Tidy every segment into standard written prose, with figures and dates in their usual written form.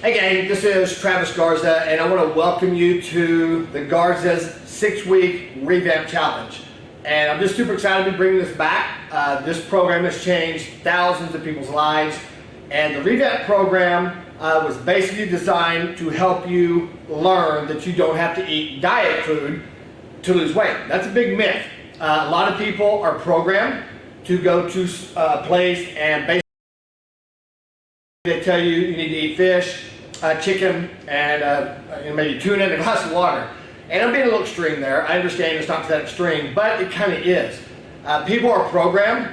Hey gang, this is Travis Garza, and I want to welcome you to the Garza's 6-week Revamp Challenge. And I'm just super excited to be bringing this back. This program has changed thousands of people's lives, and the Revamp program was basically designed to help you learn that you don't have to eat diet food to lose weight. That's a big myth. A lot of people are programmed to go to a place and basically they tell you you need to eat fish, chicken, and maybe tuna and a glass of water. And I'm being a little extreme there. I understand it's not that extreme, but it kind of is. People are programmed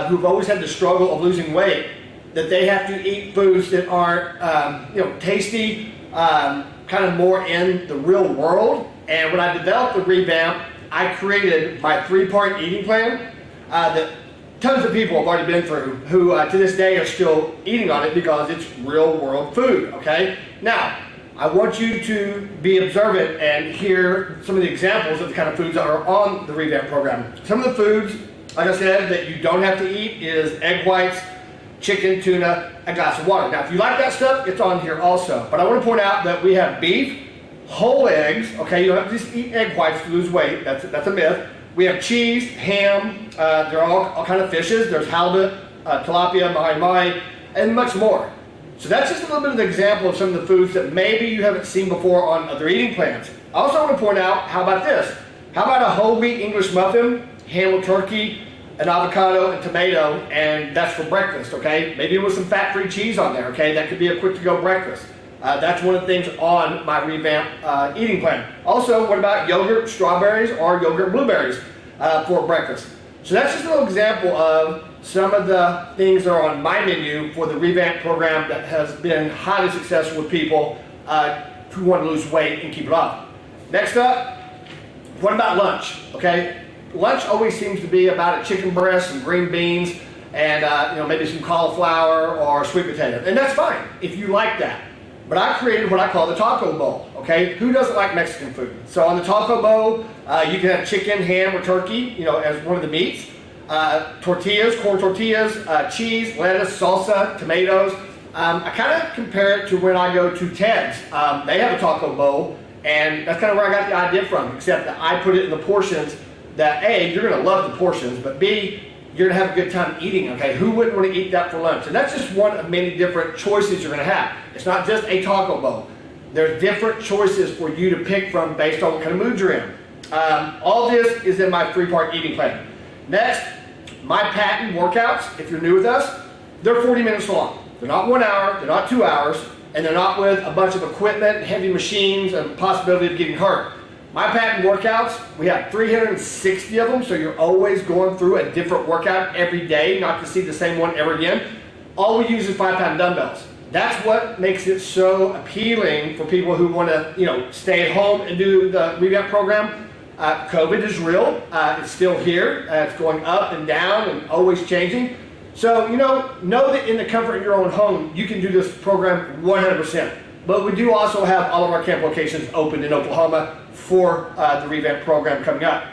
who've always had the struggle of losing weight that they have to eat foods that aren't tasty, kind of more in the real world. And when I developed the Revamp, I created my 3-part eating plan that tons of people have already been through who to this day are still eating on it because it's real world food, okay? Now, I want you to be observant and hear some of the examples of the kind of foods that are on the Revamp program. Some of the foods, like I said, that you don't have to eat is egg whites, chicken, tuna, a glass of water. Now, if you like that stuff, it's on here also. But I want to point out that we have beef, whole eggs, okay? You don't have to just eat egg whites to lose weight. That's a myth. We have cheese, ham, there are all kind of fishes. There's halibut, tilapia, mahi-mahi, and much more. So that's just a little bit of an example of some of the foods that maybe you haven't seen before on other eating plans. I also want to point out, how about this? How about a whole wheat English muffin, ham with turkey, an avocado, and tomato, and that's for breakfast, okay? Maybe with some fat-free cheese on there, okay? That could be a quick-to-go breakfast. That's one of the things on my Revamp eating plan. Also, what about yogurt, strawberries, or yogurt blueberries for breakfast? So that's just a little example of some of the things that are on my menu for the Revamp program that has been highly successful with people who want to lose weight and keep it off. Next up, what about lunch? Okay, lunch always seems to be about a chicken breast, some green beans, and maybe some cauliflower or sweet potato, and that's fine if you like that. But I created what I call the taco bowl, okay? Who doesn't like Mexican food? So on the taco bowl, you can have chicken, ham, or turkey, as one of the meats. Tortillas, corn tortillas, cheese, lettuce, salsa, tomatoes. I kind of compare it to when I go to Ted's. They have a taco bowl, and that's kind of where I got the idea from, except that I put it in the portions that A, you're gonna love the portions, but B, you're gonna have a good time eating, okay? Who wouldn't want to eat that for lunch? And that's just one of many different choices you're gonna have. It's not just a taco bowl. There's different choices for you to pick from based on what kind of mood you're in. All this is in my 3-part eating plan. Next, my patent workouts, if you're new with us, they're 40 minutes long. They're not 1 hour, they're not 2 hours, and they're not with a bunch of equipment, heavy machines, and possibility of getting hurt. My patent workouts, we have 360 of them, so you're always going through a different workout every day, not to see the same one ever again. All we use is 5-pound dumbbells. That's what makes it so appealing for people who want to, stay at home and do the Revamp program. COVID is real. It's still here. It's going up and down and always changing. So, know that in the comfort of your own home, you can do this program 100%. But we do also have all of our camp locations open in Oklahoma for the Revamp program coming up.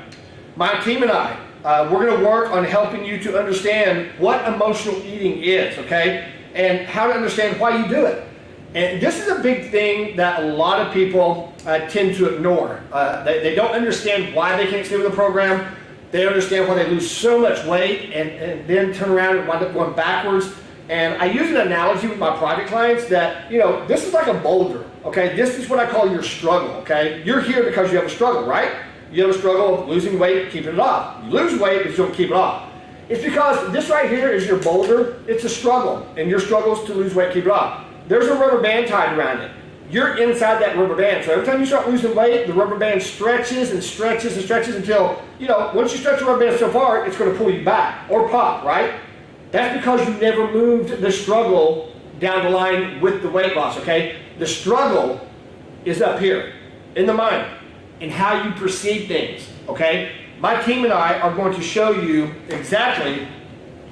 My team and I, we're going to work on helping you to understand what emotional eating is, okay? And how to understand why you do it. And this is a big thing that a lot of people tend to ignore. They don't understand why they can't stay with the program. They understand why they lose so much weight and then turn around and wind up going backwards. And I use an analogy with my private clients that, this is like a boulder, okay? This is what I call your struggle, okay? You're here because you have a struggle, right? You have a struggle of losing weight, keeping it off. You lose weight, but you don't keep it off. It's because this right here is your boulder. It's a struggle, and your struggle is to lose weight, keep it off. There's a rubber band tied around it. You're inside that rubber band, so every time you start losing weight, the rubber band stretches and stretches and stretches until, once you stretch the rubber band so far, it's going to pull you back or pop, right? That's because you never moved the struggle down the line with the weight loss, okay? The struggle is up here in the mind, in how you perceive things, okay? My team and I are going to show you exactly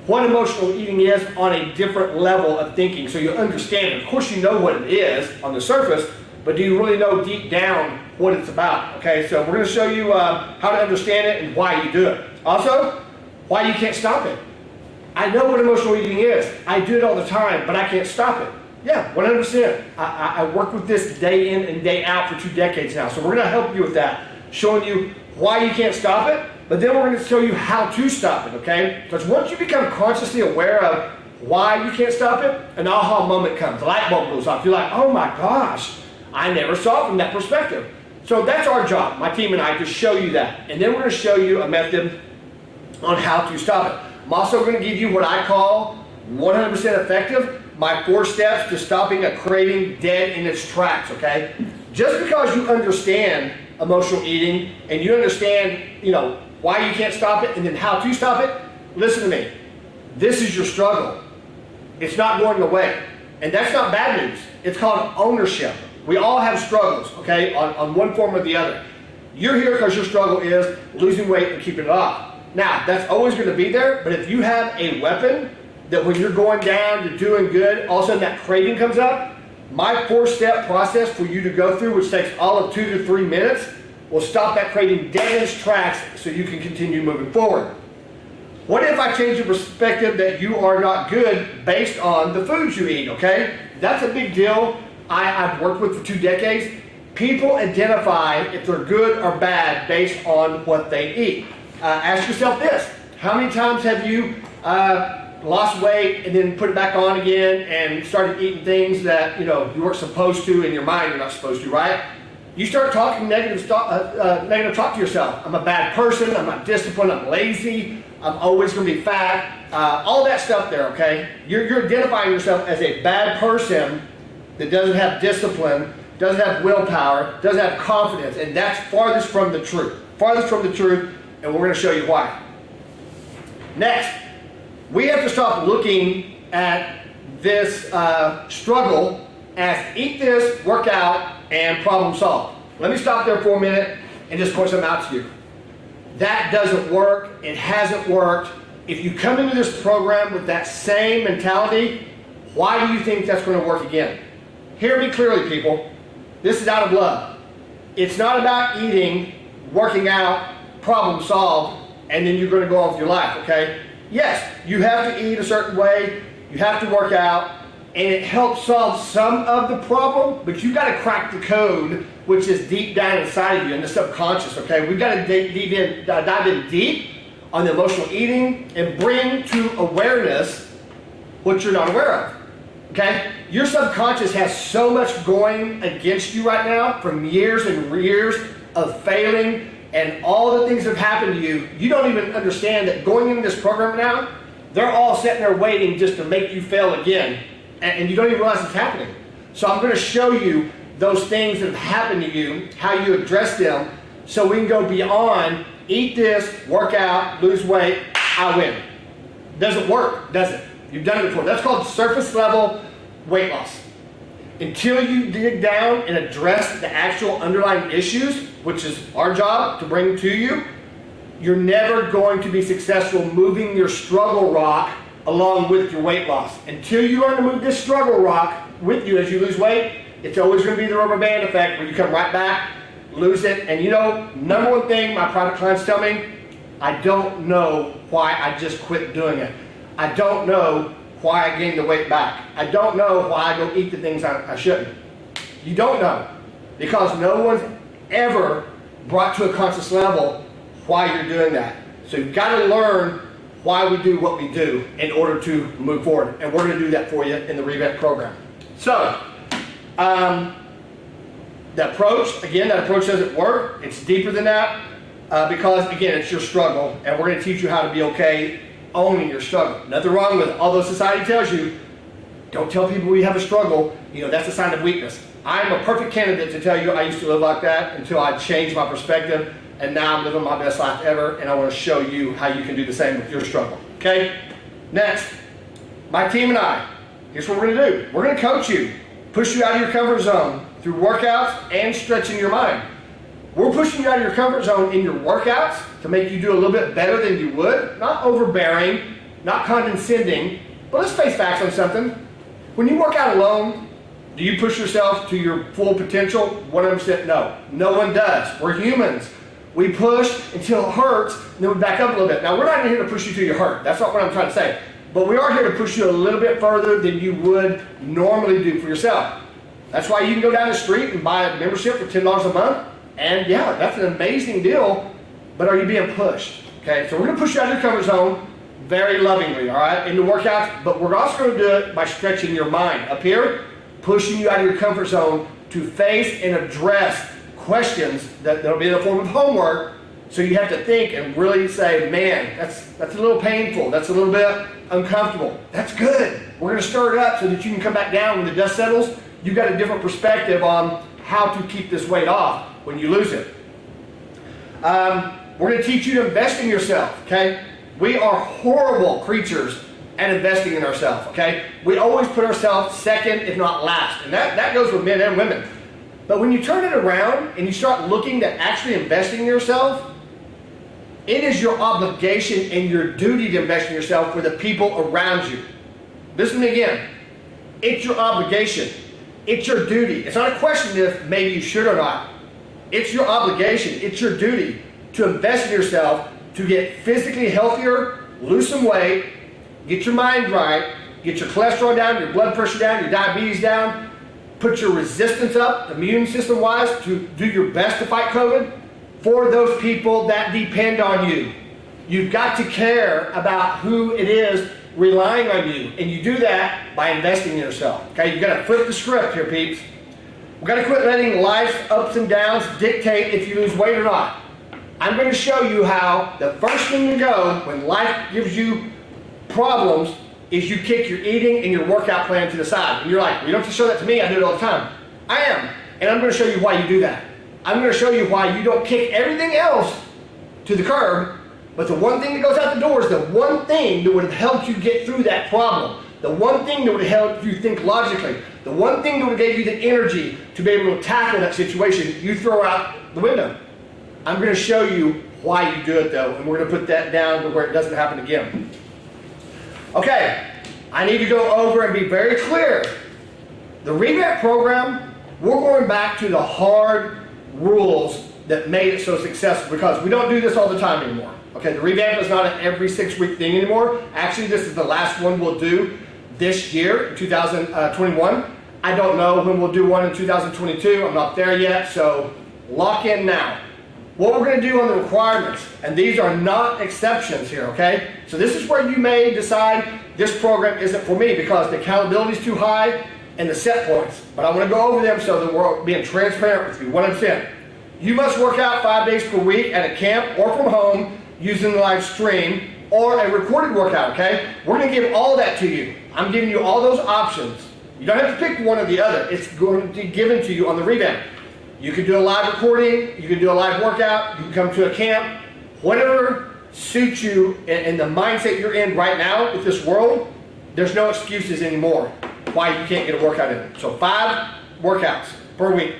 what emotional eating is on a different level of thinking, so you'll understand it. Of course you know what it is on the surface, but do you really know deep down what it's about, okay? So we're going to show you how to understand it and why you do it. Also, why you can't stop it. I know what emotional eating is. I do it all the time, but I can't stop it. Yeah, 100%. I work with this day in and day out for 2 decades now. So we're going to help you with that, showing you why you can't stop it, but then we're going to show you how to stop it, okay? Because once you become consciously aware of why you can't stop it, an aha moment comes. The light bulb goes off. You're like, oh my gosh, I never saw it from that perspective. So that's our job, my team and I, to show you that. And then we're going to show you a method on how to stop it. I'm also going to give you what I call 100% effective, my 4 steps to stopping a craving dead in its tracks, okay? Just because you understand emotional eating and you understand, why you can't stop it and then how to stop it, listen to me. This is your struggle. It's not going away. And that's not bad news. It's called ownership. We all have struggles, okay, on one form or the other. You're here because your struggle is losing weight and keeping it off. Now, that's always going to be there, but if you have a weapon that when you're going down, you're doing good, all of a sudden that craving comes up, my 4-step process for you to go through, which takes all of 2 to 3 minutes, will stop that craving dead in its tracks so you can continue moving forward. What if I change your perspective that you are not good based on the foods you eat, okay? That's a big deal. I've worked with for 2 decades. People identify if they're good or bad based on what they eat. Ask yourself this: how many times have you lost weight and then put it back on again and started eating things that you weren't supposed to, in your mind you're not supposed to, right? You start talking negative talk to yourself. I'm a bad person, I'm not disciplined, I'm lazy, I'm always going to be fat, all that stuff there, okay? You're identifying yourself as a bad person that doesn't have discipline, doesn't have willpower, doesn't have confidence, and that's farthest from the truth. Farthest from the truth, and we're going to show you why. Next, we have to stop looking at this struggle as eat this, work out, and problem solve. Let me stop there for a minute and just point something out to you. That doesn't work. It hasn't worked. If you come into this program with that same mentality, why do you think that's going to work again? Hear me clearly, people. This is out of love. It's not about eating, working out, problem solved, and then you're going to go on with your life, okay? Yes, you have to eat a certain way, you have to work out, and it helps solve some of the problem, but you've got to crack the code, which is deep down inside of you in the subconscious, okay? We've got to dive in deep on the emotional eating and bring to awareness what you're not aware of, okay? Your subconscious has so much going against you right now from years and years of failing and all the things that have happened to you. You don't even understand that going into this program now, they're all sitting there waiting just to make you fail again. And you don't even realize it's happening. So I'm going to show you those things that have happened to you, how you address them, so we can go beyond eat this, work out, lose weight, I win. Doesn't work, does it? You've done it before. That's called surface level weight loss. Until you dig down and address the actual underlying issues, which is our job to bring to you, you're never going to be successful moving your struggle rock along with your weight loss. Until you learn to move this struggle rock with you as you lose weight, it's always going to be the rubber band effect where you come right back, lose it, and number one thing my private clients tell me, I don't know why I just quit doing it. I don't know why I gained the weight back. I don't know why I go eat the things I shouldn't. You don't know, because no one's ever brought to a conscious level why you're doing that. So you've got to learn why we do what we do in order to move forward. And we're going to do that for you in the Revamp program. So, that approach doesn't work. It's deeper than that because, again, it's your struggle. And we're going to teach you how to be okay owning your struggle. Nothing wrong with it. Although society tells you, don't tell people you have a struggle, that's a sign of weakness. I'm a perfect candidate to tell you I used to live like that until I changed my perspective. And now I'm living my best life ever, and I want to show you how you can do the same with your struggle, okay? Next, my team and I, here's what we're going to do. We're going to coach you, push you out of your comfort zone through workouts and stretching your mind. We're pushing you out of your comfort zone in your workouts to make you do a little bit better than you would, not overbearing, not condescending, but let's face facts on something. When you work out alone, do you push yourself to your full potential? 100% no. No one does. We're humans. We push until it hurts, and then we back up a little bit. Now, we're not here to push you till you hurt. That's not what I'm trying to say. but we are here to push you a little bit further than you would normally do for yourself. That's why you can go down the street and buy a membership for $10 a month, and yeah, that's an amazing deal, but are you being pushed? Okay, so we're gonna push you out of your comfort zone very lovingly, all right, into workouts, but we're also gonna do it by stretching your mind. Up here, pushing you out of your comfort zone to face and address questions that'll be in the form of homework. So you have to think and really say, man, that's a little painful. That's a little bit uncomfortable. That's good. We're going to stir it up so that you can come back down when the dust settles. You've got a different perspective on how to keep this weight off when you lose it. We're going to teach you to invest in yourself, okay? We are horrible creatures at investing in ourselves, okay? We always put ourselves second, if not last. And that goes with men and women. But when you turn it around and you start looking at actually investing in yourself, it is your obligation and your duty to invest in yourself for the people around you. Listen to me again. It's your obligation. It's your duty. It's not a question if maybe you should or not. It's your obligation. It's your duty to invest in yourself to get physically healthier, lose some weight, get your mind right, get your cholesterol down, your blood pressure down, your diabetes down, put your resistance up, immune system wise, to do your best to fight COVID. For those people that depend on you. You've got to care about who it is relying on you, and you do that by investing in yourself. Okay, you've got to flip the script here, peeps. We've got to quit letting life's ups and downs dictate if you lose weight or not. I'm going to show you how the first thing to go when life gives you problems is you kick your eating and your workout plan to the side. And you're like, well, you don't have to show that to me, I do it all the time. I am, and I'm going to show you why you do that. I'm going to show you why you don't kick everything else to the curb, but the one thing that goes out the door is the one thing that would have helped you get through that problem. The one thing that would have helped you think logically. The one thing that would have gave you the energy to be able to tackle that situation, you throw out the window. I'm going to show you why you do it though, and we're going to put that down to where it doesn't happen again. Okay, I need to go over and be very clear. The Revamp program, we're going back to the hard rules that made it so successful, because we don't do this all the time anymore. Okay, the Revamp is not an every 6-week thing anymore. Actually, this is the last one we'll do this year, 2021. I don't know when we'll do one in 2022. I'm not there yet, so lock in now. What we're going to do on the requirements, and these are not exceptions here, okay? So this is where you may decide this program isn't for me because the accountability is too high and the set points. But I want to go over them so that we're being transparent with you, 100%. You must work out 5 days per week at a camp or from home using the live stream or a recorded workout, okay? We're going to give all that to you. I'm giving you all those options. You don't have to pick one or the other. It's going to be given to you on the Revamp. You can do a live recording, you can do a live workout, you can come to a camp, whatever suits you and the mindset you're in right now with this world. There's no excuses anymore why you can't get a workout in. So 5 workouts per week.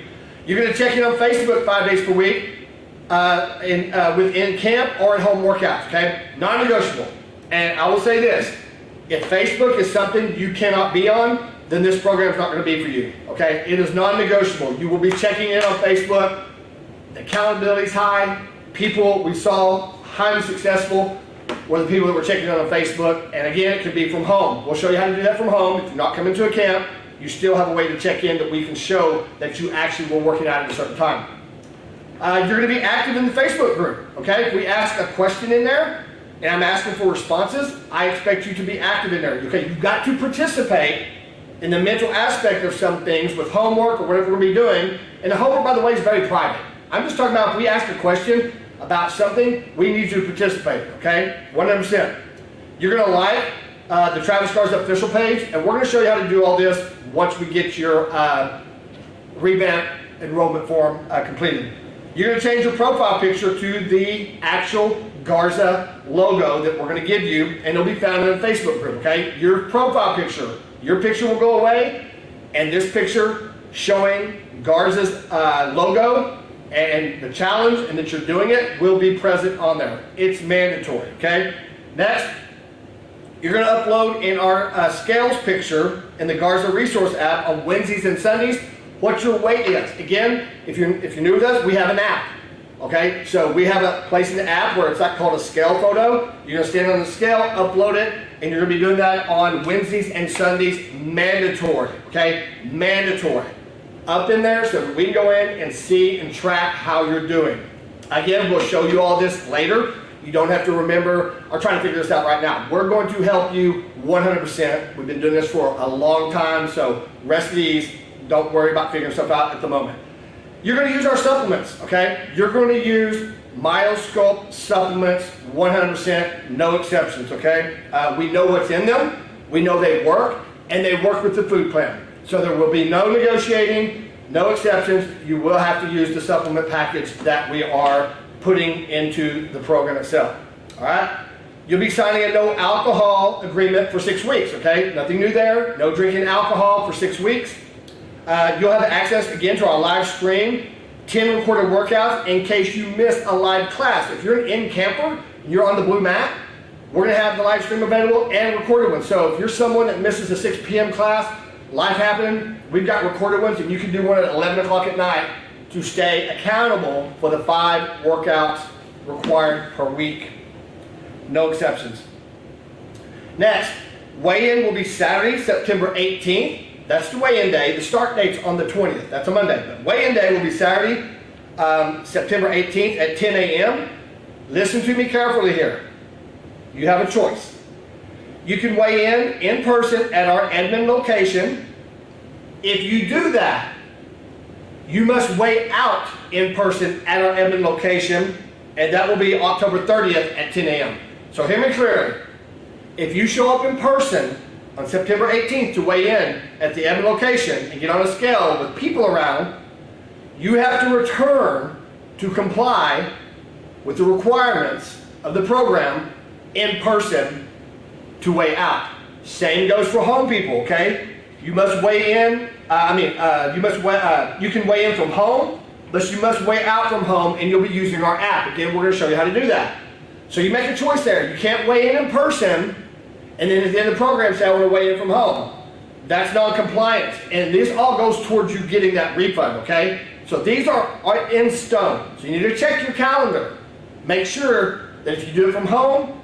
You're going to check in on Facebook 5 days per week within camp or at home workouts, okay? Non-negotiable. And I will say this, if Facebook is something you cannot be on, then this program is not going to be for you, okay? It is non-negotiable. You will be checking in on Facebook. The accountability is high. People we saw highly successful were the people that were checking in on Facebook. And again, it could be from home. We'll show you how to do that from home. If you're not coming to a camp, you still have a way to check in that we can show that you actually were working out at a certain time. You're going to be active in the Facebook group, okay? If we ask a question in there and I'm asking for responses, I expect you to be active in there, okay? You've got to participate in the mental aspect of some things with homework or whatever we're going to be doing. And the homework, by the way, is very private. I'm just talking about if we ask a question about something, we need you to participate, okay? 100%. You're going to like the Travis Garza official page, and we're going to show you how to do all this once we get your Revamp enrollment form completed. You're going to change your profile picture to the actual Garza logo that we're going to give you, and it'll be found in the Facebook group, okay? Your profile picture. Your picture will go away, and this picture showing Garza's logo and the challenge and that you're doing it will be present on there. It's mandatory, okay? Next, you're going to upload in our scales picture in the Garza resource app on Wednesdays and Sundays what your weight is. Again, if you're new with us, we have an app, okay? So we have a place in the app where it's called a scale photo. You're going to stand on the scale, upload it, and you're going to be doing that on Wednesdays and Sundays, mandatory, okay? Mandatory. Up in there so that we can go in and see and track how you're doing. Again, we'll show you all this later. You don't have to remember or try to figure this out right now. We're going to help you 100%. We've been doing this for a long time, so rest of these, don't worry about figuring stuff out at the moment. You're going to use our supplements, okay? You're going to use MyoSculpt supplements 100%, no exceptions, okay? We know what's in them, we know they work, and they work with the food plan. So there will be no negotiating, no exceptions. You will have to use the supplement package that we are putting into the program itself, all right? You'll be signing a no alcohol agreement for 6 weeks, okay? Nothing new there, no drinking alcohol for 6 weeks. You'll have access again to our live stream, 10 recorded workouts in case you miss a live class. If you're an in-camper, you're on the blue mat, we're gonna have the live stream available and recorded ones. So if you're someone that misses a 6 p.m. class, life happening, we've got recorded ones, and you can do one at 11 o'clock at night to stay accountable for the 5 workouts required per week. No exceptions. Next, weigh-in will be Saturday, September 18th. That's the weigh-in day. The start date's on the 20th. That's a Monday. But weigh-in day will be Saturday, September 18th at 10 a.m. Listen to me carefully here. You have a choice. You can weigh in person at our Edmond location. If you do that, you must weigh out in person at our Edmond location, and that will be October 30th at 10 a.m. So hear me clearly. If you show up in person on September 18th to weigh in at the Edmond location and get on a scale with people around, you have to return to comply with the requirements of the program in person to weigh out. Same goes for home people, okay? You must weigh in, you can weigh in from home, but you must weigh out from home, and you'll be using our app. Again, we're going to show you how to do that. So you make a choice there. You can't weigh in person, and then at the end of the program say, I want to weigh in from home. That's non-compliance, and this all goes towards you getting that refund, okay? So these are in stone. So you need to check your calendar. Make sure that if you do it from home,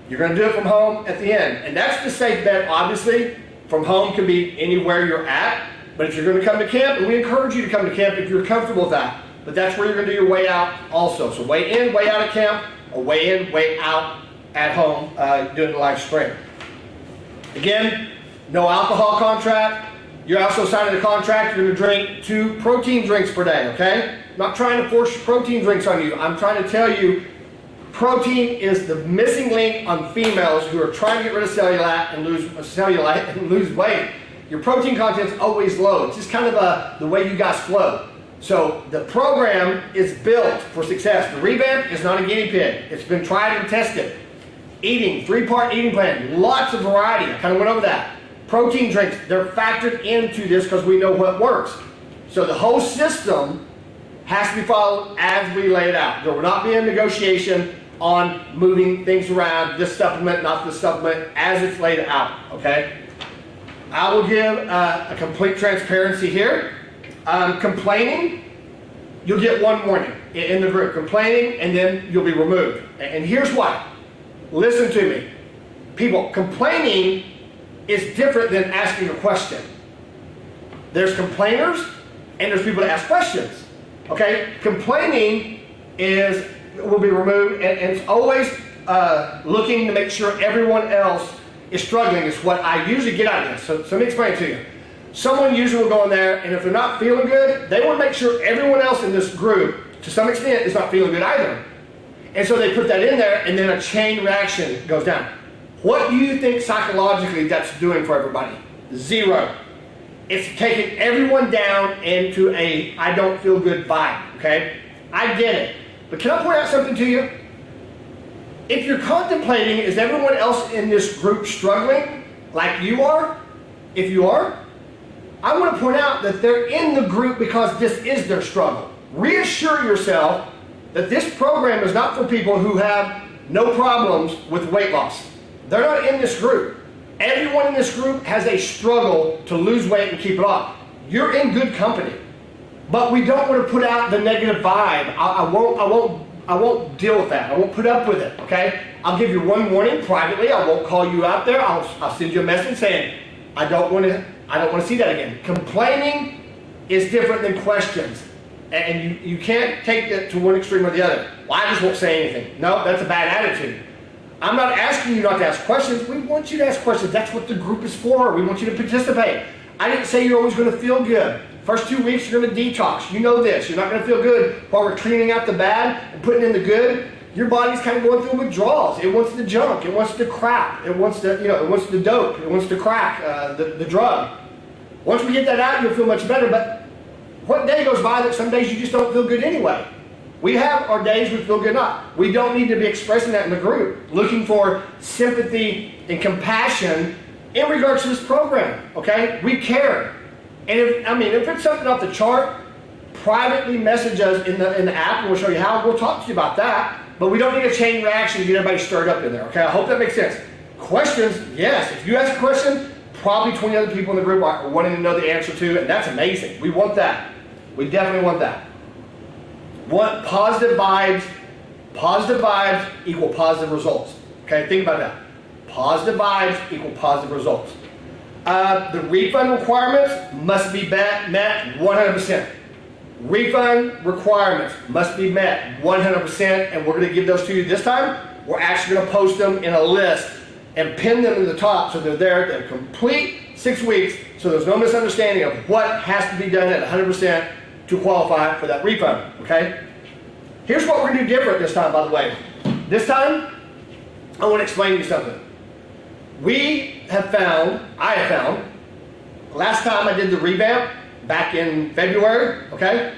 you're going to do it from home at the end. And that's the safe bet, obviously. From home can be anywhere you're at, but if you're going to come to camp, and we encourage you to come to camp if you're comfortable with that, but that's where you're going to do your weigh out also. So weigh in, weigh out at camp, or weigh in, weigh out at home doing the live stream. Again, no alcohol contract. You're also signing a contract. You're going to drink 2 protein drinks per day, okay? I'm not trying to force protein drinks on you. I'm trying to tell you protein is the missing link on females who are trying to get rid of cellulite and lose weight. Your protein content's always low. It's just kind of the way you guys flow. So the program is built for success. The Revamp is not a guinea pig. It's been tried and tested. Eating, 3-part eating plan, lots of variety. I kind of went over that. Protein drinks, they're factored into this because we know what works. So the whole system has to be followed as we lay it out. There will not be a negotiation on moving things around, this supplement, not this supplement, as it's laid out, okay? I will give a complete transparency here. Complaining, you'll get 1 warning in the group. Complaining, and then you'll be removed. And here's why. Listen to me. People, complaining is different than asking a question. There's complainers, and there's people that ask questions. Okay? Complaining will be removed, and it's always looking to make sure everyone else is struggling is what I usually get out of this. So let me explain it to you. Someone usually will go in there, and if they're not feeling good, they want to make sure everyone else in this group, to some extent, is not feeling good either. And so they put that in there, and then a chain reaction goes down. What do you think psychologically that's doing for everybody? 0. It's taking everyone down into a I don't feel good vibe, okay? I get it. But can I point out something to you? If you're contemplating, is everyone else in this group struggling like you are? If you are, I want to point out that they're in the group because this is their struggle. Reassure yourself that this program is not for people who have no problems with weight loss. They're not in this group. Everyone in this group has a struggle to lose weight and keep it off. You're in good company. But we don't want to put out the negative vibe. I won't deal with that. I won't put up with it, okay? I'll give you one warning privately. I won't call you out there. I'll send you a message saying, I don't want to see that again. Complaining is different than questions. And you can't take it to one extreme or the other. Well, I just won't say anything. No, that's a bad attitude. I'm not asking you not to ask questions. We want you to ask questions. That's what the group is for. We want you to participate. I didn't say you're always going to feel good. First 2 weeks, you're going to detox. You know this. You're not going to feel good while we're cleaning out the bad and putting in the good. Your body's kind of going through withdrawals. It wants the junk. It wants the crap. It wants the, it wants the dope. It wants the crack, the drug. Once we get that out, you'll feel much better. But what day goes by that some days you just don't feel good anyway? We have our days we feel good not. We don't need to be expressing that in the group, looking for sympathy and compassion in regards to this program, okay? We care. And if it's something off the chart, privately message us in the app and we'll show you how. We'll talk to you about that. But we don't need a chain reaction to get everybody stirred up in there, okay? I hope that makes sense. Questions, yes. If you ask a question, probably 20 other people in the group are wanting to know the answer to, and that's amazing. We want that. We definitely want that. Want positive vibes. Positive vibes equal positive results. Okay, think about that. Positive vibes equal positive results. The refund requirements must be met 100%. Refund requirements must be met 100%, and we're going to give those to you this time. We're actually going to post them in a list and pin them to the top so they're there to complete 6 weeks, so there's no misunderstanding of what has to be done at 100% to qualify for that refund, okay? Here's what we're going to do different this time, by the way. This time, I want to explain to you something. I have found, last time I did the revamp, back in February, okay?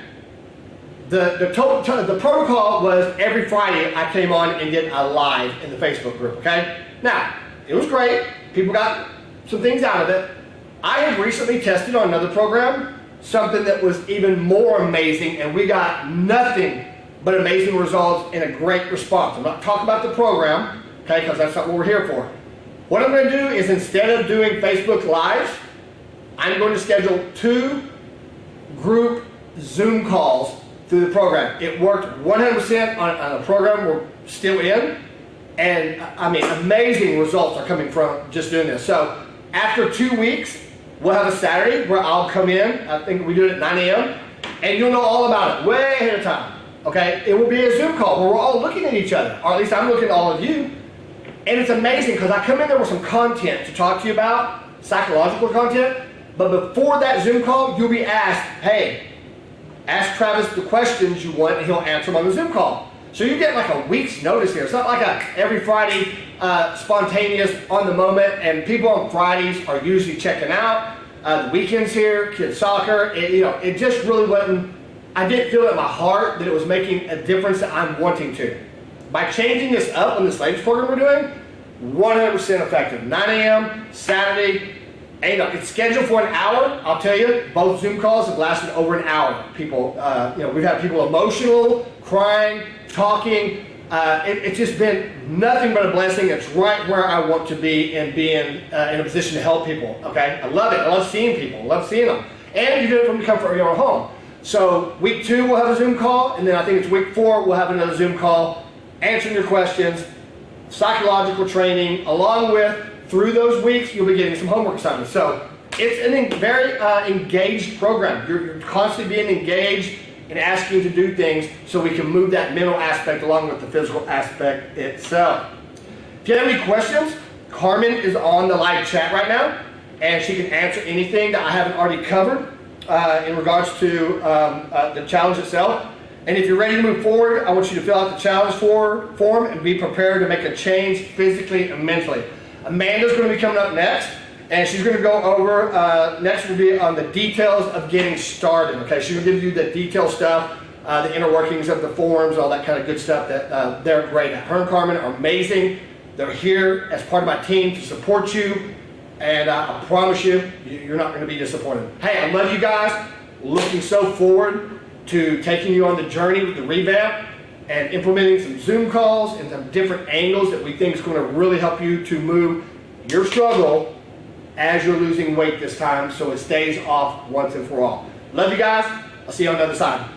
The protocol was every Friday I came on and did a live in the Facebook group, okay? Now, it was great. People got some things out of it. I have recently tested on another program, something that was even more amazing, and we got nothing but amazing results and a great response. I'm not talking about the program, okay, because that's not what we're here for. What I'm going to do is, instead of doing Facebook Lives, I'm going to schedule 2 group Zoom calls through the program. It worked 100% on a program we're still in, and amazing results are coming from just doing this. So after 2 weeks, we'll have a Saturday where I'll come in. I think we do it at 9 a.m. and you'll know all about it way ahead of time. Okay, it will be a Zoom call where we're all looking at each other, or at least I'm looking at all of you. And it's amazing because I come in there with some content to talk to you about, psychological content. But before that Zoom call, you'll be asked, hey, ask Travis the questions you want and he'll answer them on the Zoom call. So you get like a week's notice here. It's not like every Friday spontaneous on the moment, and people on Fridays are usually checking out. The weekends here, kids soccer, it just really wasn't, I didn't feel it in my heart that it was making a difference that I'm wanting to. By changing this up on this latest program we're doing, 100% effective. 9 a.m. Saturday. It's scheduled for an hour. I'll tell you, both Zoom calls have lasted over an hour. People, we've had people emotional, crying, talking. It's just been nothing but a blessing. It's right where I want to be and being in a position to help people. Okay, I love it. I love seeing people. I love seeing them. And you do it from the comfort of your own home. So week 2 we'll have a Zoom call, and then I think it's week 4 we'll have another Zoom call, answering your questions, psychological training, along with, through those weeks, you'll be getting some homework assignments. So it's a very engaged program. You're constantly being engaged and asking to do things so we can move that mental aspect along with the physical aspect itself. If you have any questions, Carmen is on the live chat right now, and she can answer anything that I haven't already covered in regards to the challenge itself. And if you're ready to move forward, I want you to fill out the challenge form and be prepared to make a change physically and mentally. Amanda's going to be coming up next, and she's going to go over, next will be on the details of getting started, okay? She's going to give you the detailed stuff, the inner workings of the forms, all that kind of good stuff that they're great at. Her and Carmen are amazing. They're here as part of my team to support you, and I promise you, you're not going to be disappointed. Hey, I love you guys. Looking so forward to taking you on the journey with the revamp and implementing some Zoom calls and some different angles that we think is going to really help you to move your struggle as you're losing weight this time, so it stays off once and for all. Love you guys. I'll see you on the other side.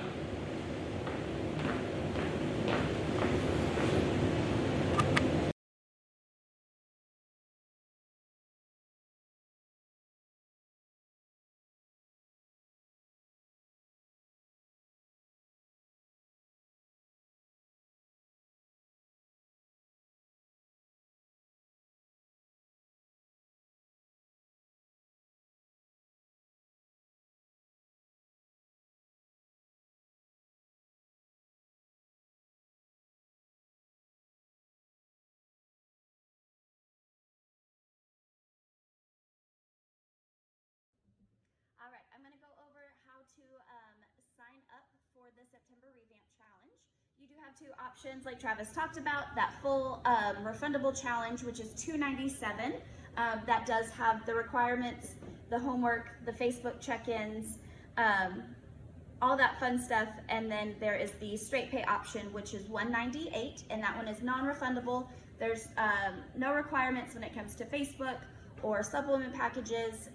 September Revamp Challenge. You do have two options like Travis talked about, that full refundable challenge, which is $297. That does have the requirements, the homework, the Facebook check-ins, all that fun stuff. And then there is the straight pay option, which is $198, and that one is non-refundable. There's no requirements when it comes to Facebook or supplement packages,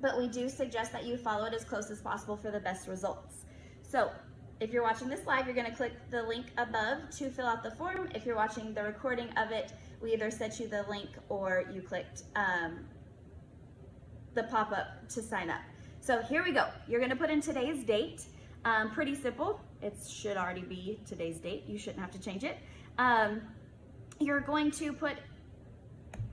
but we do suggest that you follow it as close as possible for the best results. So if you're watching this live, you're going to click the link above to fill out the form. If you're watching the recording of it, we either sent you the link or you clicked the pop-up to sign up. So here we go. You're going to put in today's date. Pretty simple. It should already be today's date. You shouldn't have to change it. You're going to put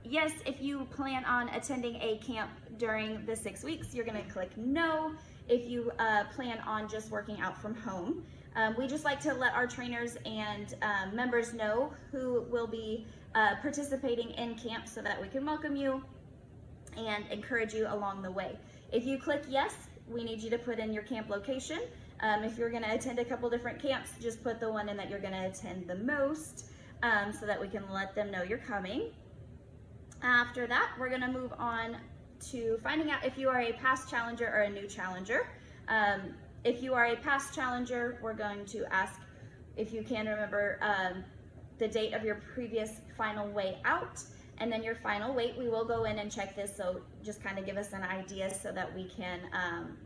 yes if you plan on attending a camp during the 6 weeks. You're going to click no if you plan on just working out from home. We just like to let our trainers and members know who will be participating in camp so that we can welcome you and encourage you along the way. If you click yes, we need you to put in your camp location. If you're going to attend a couple different camps, just put the one in that you're going to attend the most, so that we can let them know you're coming. After that, we're going to move on to finding out if you are a past challenger or a new challenger. If you are a past challenger, we're going to ask if you can remember the date of your previous final weight out, and then your final weight. We will go in and check this, so just kind of give us an idea so that we can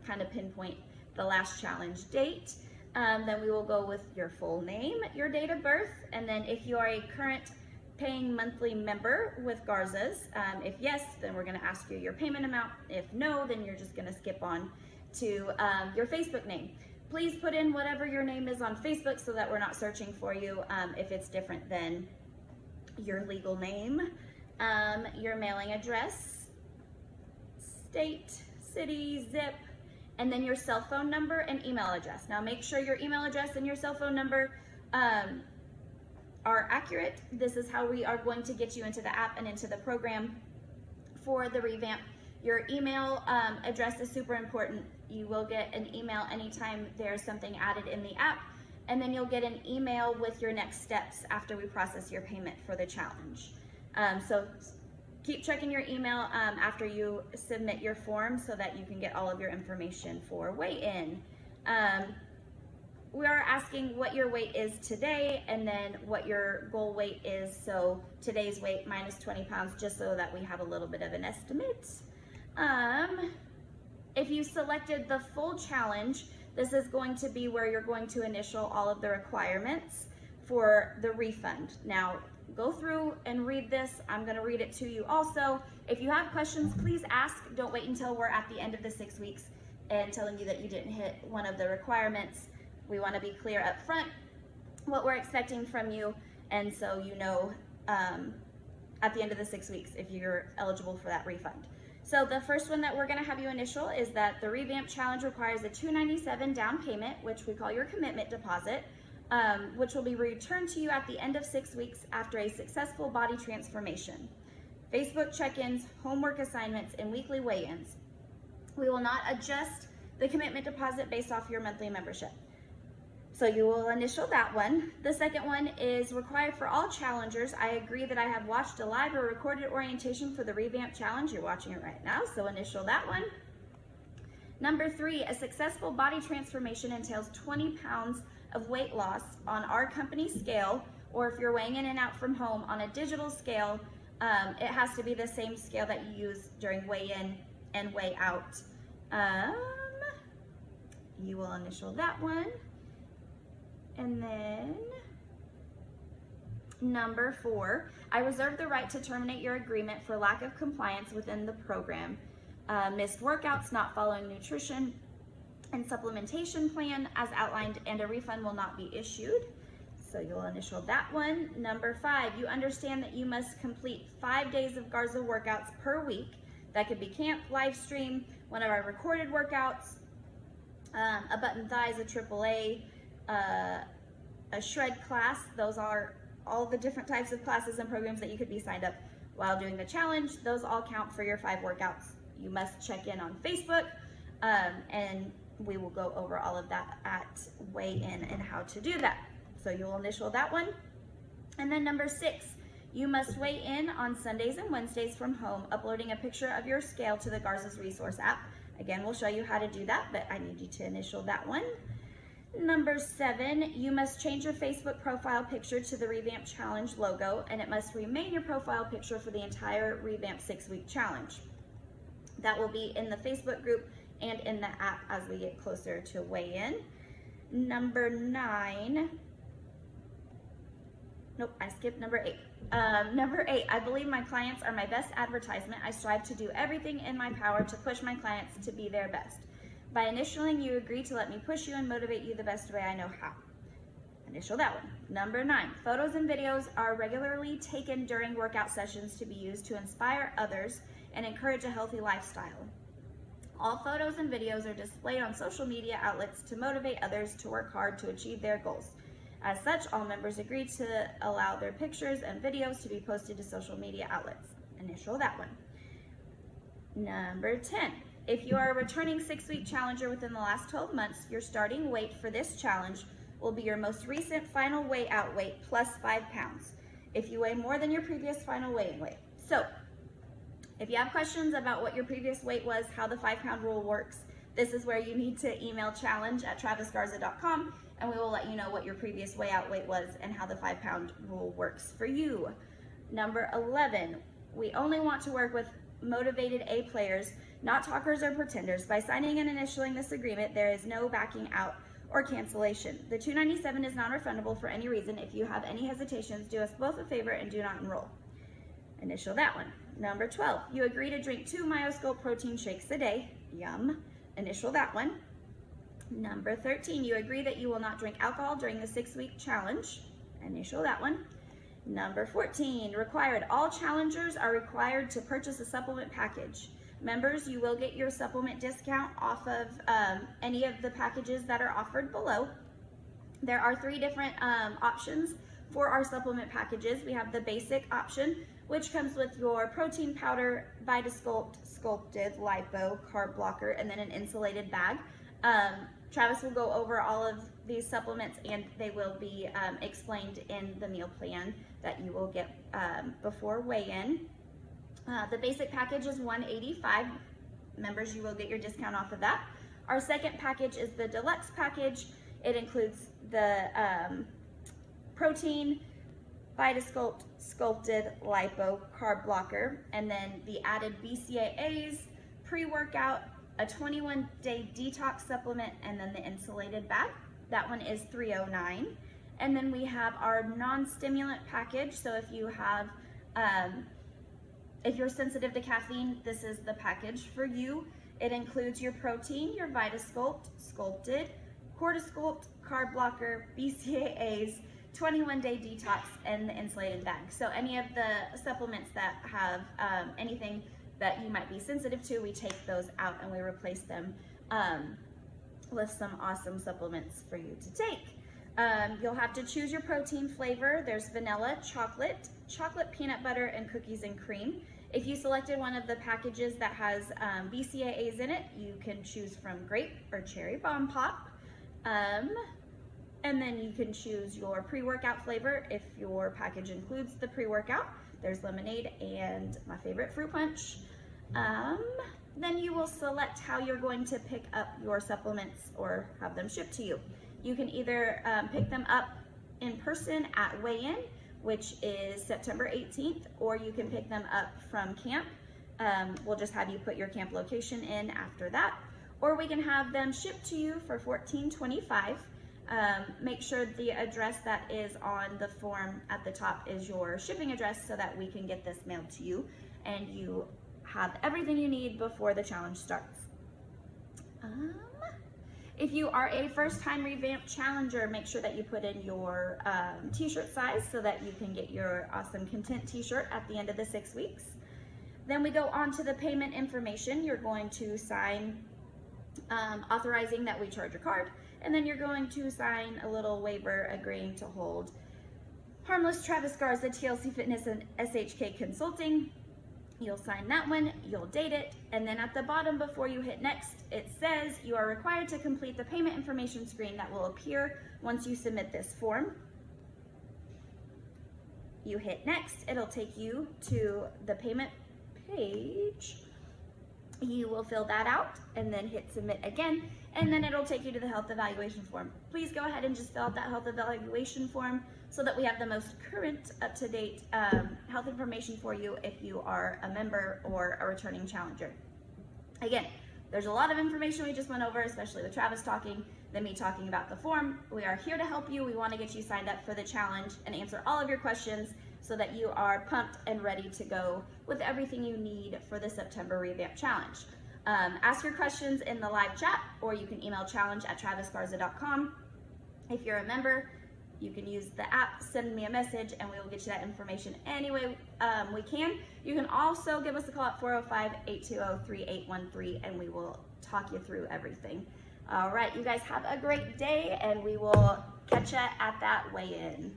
kind of pinpoint the last challenge date. Then we will go with your full name, your date of birth, and then if you are a current paying monthly member with Garza's, if yes, then we're going to ask you your payment amount. If no, then you're just going to skip on to your Facebook name. Please put in whatever your name is on Facebook so that we're not searching for you if it's different than your legal name, your mailing address, state, city, zip, and then your cell phone number and email address. Now make sure your email address and your cell phone number are accurate. This is how we are going to get you into the app and into the program for the Revamp. Your email address is super important. You will get an email anytime there's something added in the app, and then you'll get an email with your next steps after we process your payment for the challenge. So keep checking your email after you submit your form so that you can get all of your information for weigh-in. We are asking what your weight is today and then what your goal weight is. So today's weight minus 20 pounds, just so that we have a little bit of an estimate. If you selected the full challenge, this is going to be where you're going to initial all of the requirements for the refund. Now, go through and read this. I'm going to read it to you also. If you have questions, please ask. Don't wait until we're at the end of the 6 weeks and telling you that you didn't hit one of the requirements. We want to be clear up front what we're expecting from you, and so you know at the end of the 6 weeks if you're eligible for that refund. So the first one that we're going to have you initial is that the Revamp Challenge requires a $297 down payment, which we call your commitment deposit, which will be returned to you at the end of 6 weeks after a successful body transformation. Facebook check-ins, homework assignments, and weekly weigh-ins. We will not adjust the commitment deposit based off your monthly membership. So you will initial that one. The second one is required for all challengers. I agree that I have watched a live or recorded orientation for the Revamp Challenge. You're watching it right now, so initial that one. Number 3, a successful body transformation entails 20 pounds of weight loss on our company scale, or if you're weighing in and out from home on a digital scale, it has to be the same scale that you use during weigh-in and weigh-out. You will initial that one. And then number 4, I reserve the right to terminate your agreement for lack of compliance within the program. Missed workouts, not following nutrition and supplementation plan as outlined, and a refund will not be issued. So you'll initial that one. Number 5, you understand that you must complete 5 days of Garza workouts per week. That could be camp, live stream, one of our recorded workouts, a button thighs, a AAA, a shred class. Those are all the different types of classes and programs that you could be signed up while doing the challenge. Those all count for your 5 workouts. You must check in on Facebook and we will go over all of that at weigh-in and how to do that. So you'll initial that one. And then number 6, you must weigh in on Sundays and Wednesdays from home, uploading a picture of your scale to the Garza's Resource app. Again, we'll show you how to do that, but I need you to initial that one. Number 7, you must change your Facebook profile picture to the Revamp Challenge logo, and it must remain your profile picture for the entire Revamp 6-week challenge. That will be in the Facebook group and in the app as we get closer to weigh-in. Number 9, nope, I skipped number 8. Number 8, I believe my clients are my best advertisement. I strive to do everything in my power to push my clients to be their best. By initialing, you agree to let me push you and motivate you the best way I know how. Initial that one. Number 9, photos and videos are regularly taken during workout sessions to be used to inspire others and encourage a healthy lifestyle. All photos and videos are displayed on social media outlets to motivate others to work hard to achieve their goals. As such, all members agree to allow their pictures and videos to be posted to social media outlets. Initial that one. Number 10, if you are a returning 6-week challenger within the last 12 months, your starting weight for this challenge will be your most recent final weigh out weight plus 5 pounds if you weigh more than your previous final weighing weight. So, if you have questions about what your previous weight was, how the 5-pound rule works, this is where you need to email challenge@travisgarza.com, and we will let you know what your previous weigh out weight was and how the 5-pound rule works for you. Number 11, we only want to work with motivated A players, not talkers or pretenders. By signing and initialing this agreement, there is no backing out or cancellation. The $297 is non-refundable for any reason. If you have any hesitations, do us both a favor and do not enroll. Initial that one. Number 12, you agree to drink 2 MyoSculpt protein shakes a day. Yum. Initial that one. Number 13, you agree that you will not drink alcohol during the 6-week challenge. Initial that one. Number 14, required. All challengers are required to purchase a supplement package. Members, you will get your supplement discount off of any of the packages that are offered below. There are 3 different options for our supplement packages. We have the basic option, which comes with your protein powder, VitaSculpt, sculpted, lipo, carb blocker, and then an insulated bag. Travis will go over all of these supplements, and they will be explained in the meal plan that you will get before weigh-in. The basic package is $185. Members, you will get your discount off of that. Our second package is the Deluxe Package. It includes the protein, VitaSculpt, sculpted, lipo, carb blocker, and then the added BCAAs, pre-workout, a 21-day detox supplement, and then the insulated bag. That one is $309. And then we have our non-stimulant package. So if you have, if you're sensitive to caffeine, this is the package for you. It includes your protein, your VitaSculpt, sculpted, Cortisculpt, carb blocker, BCAAs, 21-day detox, and the insulated bag. So any of the supplements that have anything that you might be sensitive to, we take those out and we replace them with some awesome supplements for you to take. You'll have to choose your protein flavor. There's vanilla, chocolate, peanut butter, and cookies and cream. If you selected one of the packages that has BCAAs in it, you can choose from grape or cherry bomb pop. And then you can choose your pre-workout flavor if your package includes the pre-workout. There's lemonade and my favorite, fruit punch. Then you will select how you're going to pick up your supplements or have them shipped to you. You can either pick them up in person at weigh-in, which is September 18th, or you can pick them up from camp. We'll just have you put your camp location in after that, or we can have them shipped to you for $14.25. Make sure the address that is on the form at the top is your shipping address so that we can get this mailed to you and you have everything you need before the challenge starts. If you are a first-time Revamp challenger, make sure that you put in your t-shirt size so that you can get your awesome content t-shirt at the end of the 6 weeks. Then we go on to the payment information. You're going to sign authorizing that we charge your card, and then you're going to sign a little waiver agreeing to hold Harmless, Travis Garza, TLC Fitness, and SHK Consulting You'll sign that one, you'll date it, and then at the bottom before you hit next, it says you are required to complete the payment information screen that will appear once you submit this form. You hit next, it'll take you to the payment page. You will fill that out and then hit submit again, and then it'll take you to the health evaluation form. Please go ahead and just fill out that health evaluation form so that we have the most current, up-to-date health information for you if you are a member or a returning challenger. Again, there's a lot of information we just went over, especially with Travis talking, then me talking about the form. We are here to help you. We want to get you signed up for the challenge and answer all of your questions so that you are pumped and ready to go with everything you need for the September Revamp Challenge. Ask your questions in the live chat, or you can email challenge@travisgarza.com. If you're a member, you can use the app, send me a message, and we will get you that information any way we can. You can also give us a call at 405-820-3813, and we will talk you through everything. All right, you guys have a great day, and we will catch you at that weigh-in.